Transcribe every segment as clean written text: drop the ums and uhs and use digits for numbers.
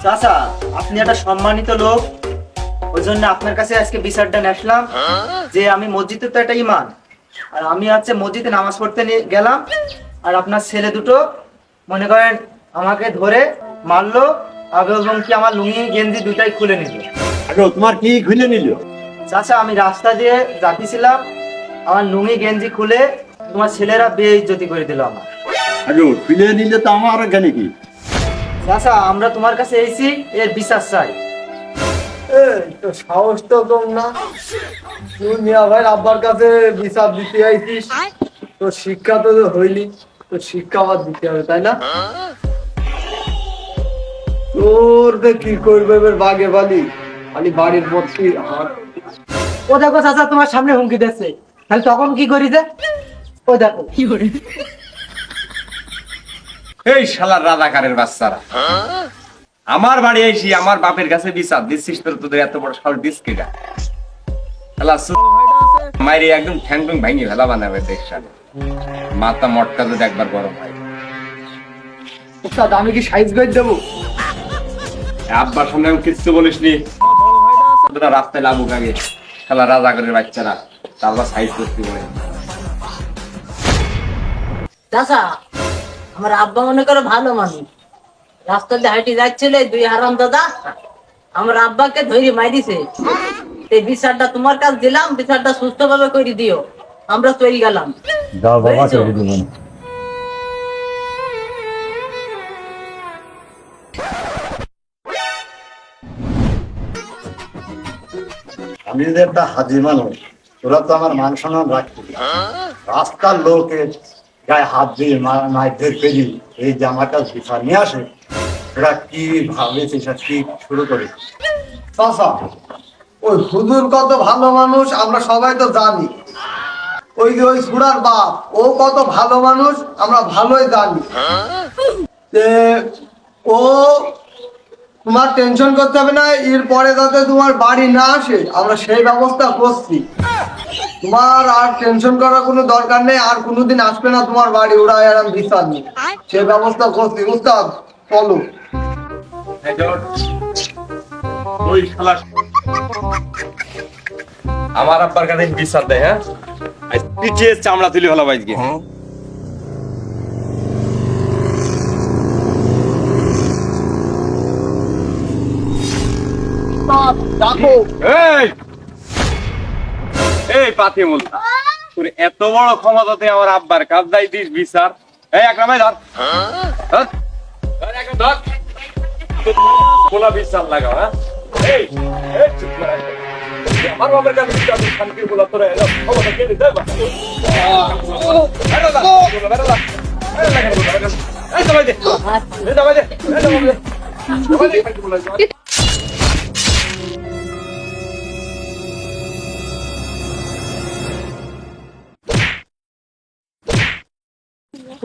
চাচা, আপনি একটা সম্মানিত লোক, ওই জন্য আপনার কাছে আজকে বিচারটা আসলাম যে আমি মসজিদে তো একটা ইমাম, আর আমি হচ্ছে মসজিদে নামাজ পড়তে নিয়ে গেলাম, আর আপনার ছেলে দুটো মনে করেন আমাকে ধরে মারলো, এবং কি আমার লুঙ্গি গেঞ্জি দুটাই খুলে নিল। আরে তোমার কি খুলে নিল? চাচা, আমি রাস্তা দিয়ে যাচ্ছিলাম, আমার লুঙ্গি গেঞ্জি খুলে তোমার ছেলেরা বেইজ্জতি করে দিল আমার। আরে খুলে নিলে তো আমার এখানে কি? চাচা, আমরা তোমার কাছে এসেছি, এর বিচার চাই। তো সাহস তো কম না, তুই মিয়া ভাই আব্বার কাছে বিচার দিতে আইছিস, তো শিক্ষা তো হইলি, তো শিক্ষা আবার দিতে হবে তাই না? তোর কি করবে এবার বাগে বালি খালি বাড়ির মধ্যে ও দেখো চাচা তোমার সামনে হুমকি দিচ্ছে, তাহলে তখন কি করিছে? ও দেখো এই শালার রাজাকারের বাচ্চারা, আমার বাড়ি এসে আমার বাপের কাছে বিচার দিচ্ছিস, তোদের এত বড় সাহস দিস কিনা? মাইরে একদম ঠ্যাং টুং ভাঙি ফেলা বানাবে দেখছাল, মাথা মটকা যদি একবার গরম হয়। উস্তাদ আমি কি সাইজ করে দেবো? আব্বার সামনে আমি কিচ্ছু বলিস নি, তোরা রাস্তায় লাগুক আগে, শালা রাজাকারের বাচ্চারা, তারপর সাইজ করতে বলে। চাচা, আমার আব্বা মনে করো ভালো মানুষ, রাস্তা দিয়ে হাঁটি যাচ্ছিল, দুই হারাম দাদা আমার আব্বাকে ধরে মারিছে। এই বিচারটা তোমার কাছে দিলাম, বিচারটা সুস্থভাবে করে দিও, আমরা তৈরি গেলাম। দাও বাবা, বুঝেছো? করে দিবেন। আমি যে একটা হাজি মানুষ, তোরা তো আমার মান সম্মান রাখবি। রাস্তার লোকের গায়ে হাত দিয়ে মাইদের ফেরি এই জামাটা বিচার নিয়ে আসে, ওরা কি ভাবে সেটা কি শুরু করে? চাচা, ওই হুজুর কত ভালো মানুষ আমরা সবাই তো জানি, ওই যে ওই সুরার বাপ ও কত ভালো মানুষ আমরা ভালোই জানি। যে ও তোমার টেনশন করতে হবে না, এর পরে যাতে তোমার বাড়ি না আসে আমরা সেই ব্যবস্থা করছি, তোমার আর টেনশন করার কোনো দরকার নেই, আর কোনোদিন আসবে না তোমার বাড়ি, ওরা এরকম বিচার নেই, সেই ব্যবস্থা করছি। উস্তাদ চলো। ওই শালা আমার আব্বার কাছে বিচার দেয়, হ্যাঁ পিছিয়ে চামড়া তুলি হলো বাইজকে। ডাকো। এই এই পাতিমুল, তোর এত বড় ক্ষমতাতে আমার আব্বার কাজ দাই দিস বিচার? এই একরামে ধর, ধর, ধর একদম ধর, খোলা বিচার লাগাও। হ্যাঁ এই এই চুপ করে আয়। আমার বাবার কাছে বিচার দিস, শান্তির বলা তোরা এলো ক্ষমতা কে দিতে হবে? বেরো যা, বেরো যা, বেরো যা, বেরো যা। এই সবাই দে, এই সবাই দে, এই সবাই দে, সবাই দে, শান্তি বলা সবাই দে।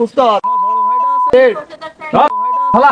উস্তাদ শালা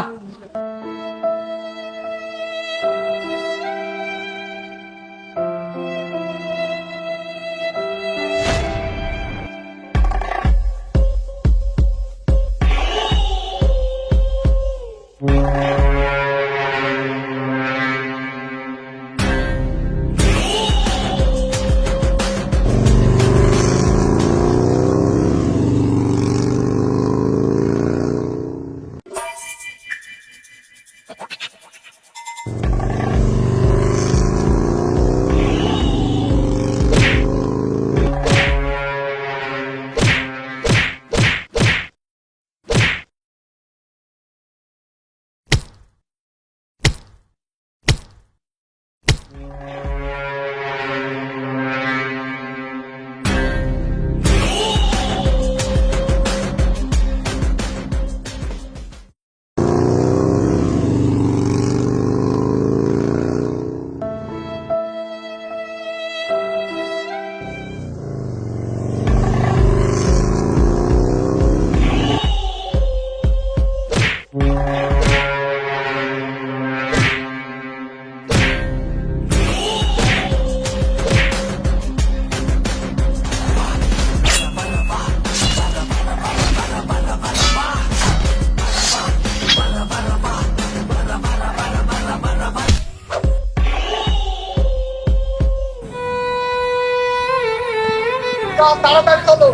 তাড়াতাড়ি চলো